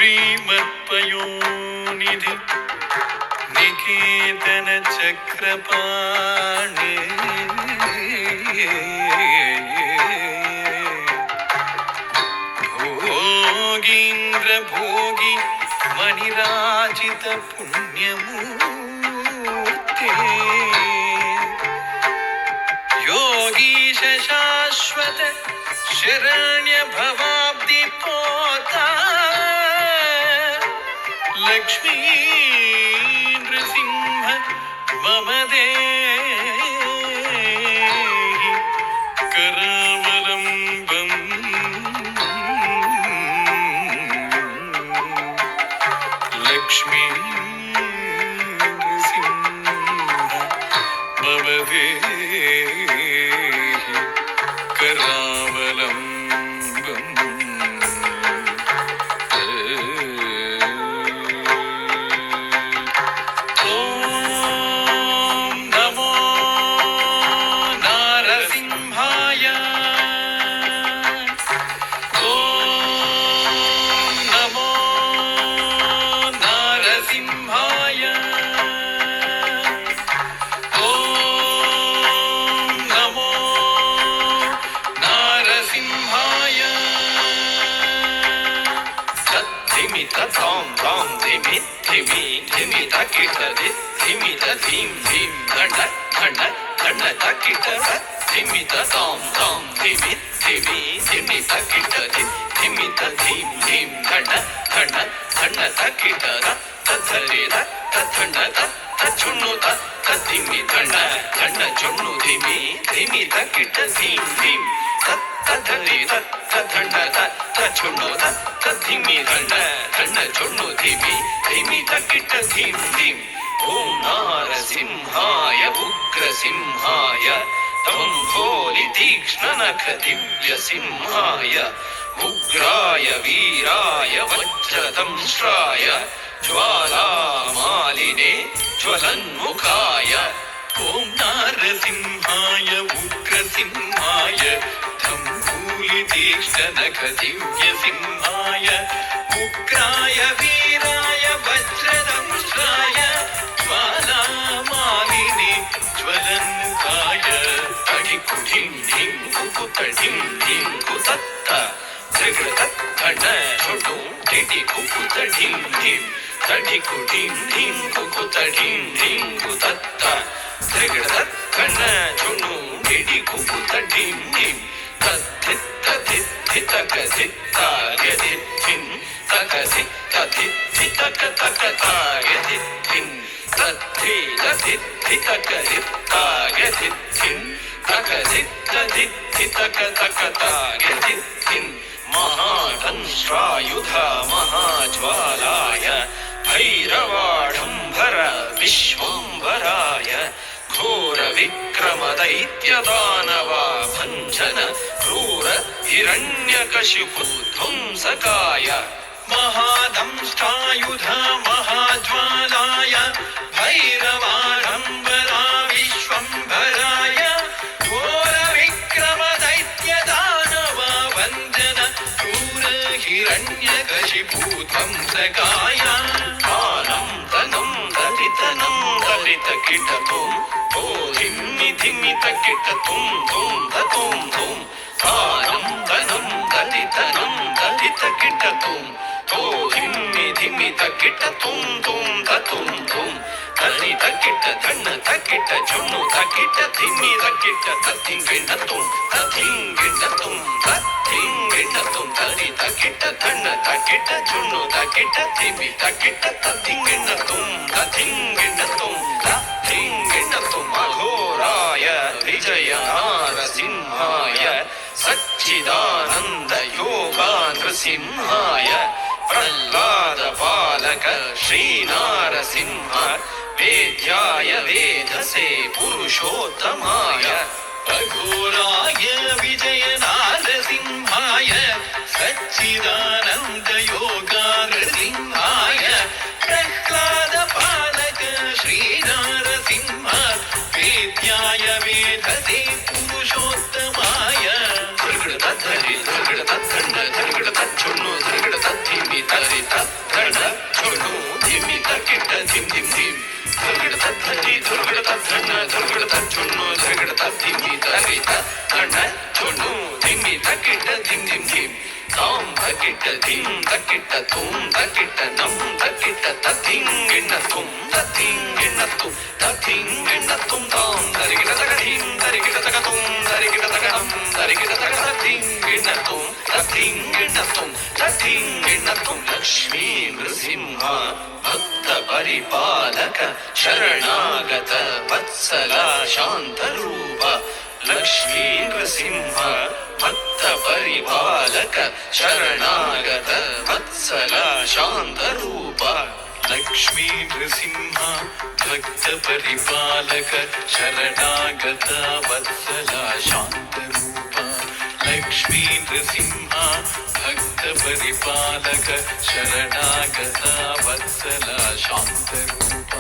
श्रीमत्पयोनिधि निकेतन चक्रपाणि भोगीन्द्र भोगी मणिराजित पुण्यमूर्ते योगीश शाश्वत शरण्य भवाब्धि पोता लक्ष्मी नृसिंह मम देहि करावलम्बम् लक्ष्मी नृसिंह मम देहि करावलम्बम् Tom tom dhimi dhimi dhimi takita dhimi da dhim dhim dhanda dhanda dhanda takita dhimi da tom tom dhimi dhimi dhimi takita dhimi da dhim dhim dhanda dhanda dhanda takita tadhari da tadhanda da tadchunnu da tadhimi dhanda dhanda chunnu dhimi dhimi takita dhim dhim tadhari da tadhanda da tadchunnu da tadhimi dhanda धन्न चुन्नु धीमी धीमी तकिट धीम धीम ओम नारसिंहाय उग्रसिंहाय तं भोलि तीक्ष्ण नख दिव्य सिंहाय उग्राय वीराय वज्रदंष्ट्राय ज्वालामालिने ज्वलन्मुखाय ओम नारसिंहाय उग्रसिंहाय तं भोलि तीक्ष्ण नख दिव्य सिंहाय उग्राय वीराय वज्रदंष्ट्राय ज्वालामालिने ज्वलन्मुखाय तडिकु ढिं ढिं कुकुत ढिं ढिं कुतत्त त्रिकृतत् धन छोटु टिटि कुकुत ढिं ढिं तडिकु ढिं ढिं कुकुत ढिं ढिं कुतत्त त्रिकृतत् धन छोटु टिटि कुकुत ढिं ढिं तद्धित् तद्धित् धितक धित्ता यदिद्धिन् तकधि तधि धितक तकता यदिद्धिन् तद्धि तधि धितक धित्ता यदिद्धिन् तकधि तधि धितक तकता यदिद्धिन् महादंष्ट्रायुध महाज्वालाय भैरवाडम्बर विश्वम्भराय घोर विक्रम दैत्य दानव भञ्जन क्रूर हिरण्यकशिपु ध्वंसकाय महादंष्ट्रायुध महाज्वालाय भैरवाडम्बरा विश्वम्भराय घोर विक्रम दैत्य दानव भञ्जन क्रूर हिरण्यकशिपु ध्वंसकाय आनं तनं दलितनं दलितकिटतुं धिम्मि धिम्मि तकिट तुम तुम धतुम तुम आनं तनं दलितनं दलितकिट तुम धिम्मि धिम्मि तकिट तुम तुम धतुम तुम दलितकिट धन्न तकिट चुन्नु तकिट धिम्मि तकिट तथिंगिणतुम तथिंगिणतुम तथिंगिणतुम दलितकिट धन्न तकिट चुन्नु तकिट धिम्मि तकिट तथिंगिणतुम तथिंगिणतुम तथिंगिणतुम अघोराय विजय नारसिंहाय सच्चिदानन्द योगा नृसिंहाय प्रह्लाद बालक श्रीनारसिंह वेद्याय वेधसे पुरुषोत्तमाय अघोराय विजय नारसिंहाय सच्चिदानन्द योगा नृसिंहाय प्रह्लाद बालक श्रीनारसिंह वेद्याय वेधसे पुरुषोत्तमाय धृगड़ तद्धरि धृगड़ तद्धण्ड धृगड़ तच्छुन्नु धृगड़ तद्धिमि तरि तत् ತಕ್ಕಿಟ್ಟ ಧಿಂ ತಕ್ಕಿಟ್ಟ ತುಂ ತಕ್ಕಿಟ್ಟ ನಂ ತಕ್ಕಿಟ್ಟ ತತ್ತಿಂಗೆಣ್ಣ ತುಂ ತತ್ತಿಂಗೆಣ್ಣ ತುಂ ತತ್ತಿಂಗೆಣ್ಣ ತುಂ ತಾಂ ತರಿಗಿಡ ತಗ ಧಿಂ ತರಿಗಿಡ ತಗ ತುಂ ತರಿಗಿಡ ತಗ ನಂ ತರಿಗಿಡ ತಗ ತತ್ತಿಂಗೆಣ್ಣ ತುಂ ತತ್ತಿಂಗೆಣ್ಣ ತುಂ ತತ್ತಿಂಗೆಣ್ಣ ತುಂ ಲಕ್ಷ್ಮೀ ನೃಸಿಂಹ ಭಕ್ತ ಪರಿಪಾಲಕ ಶರಣಾಗತ ವತ್ಸಲ ಶಾಂತರೂಪ ಲಕ್ಷ್ಮೀ ನೃಸಿಂಹ ಭಕ್ತ ಪರಿಪಾಲಕ ಶರಣಾಗತ ವತ್ಸಲ ಶಾಂತರೂಪ ಲಕ್ಷ್ಮೀ ನೃಸಿಂಹ ಭಕ್ತ ಪರಿಪಾಲಕ ಶರಣಾಗತ ವತ್ಸಲ ಶಾಂತರೂಪ ಲಕ್ಷ್ಮೀ ನೃಸಿಂಹ ಭಕ್ತ ಪರಿಪಾಲಕ ಶರಣಾಗತ ವತ್ಸಲ ಶಾಂತರೂಪ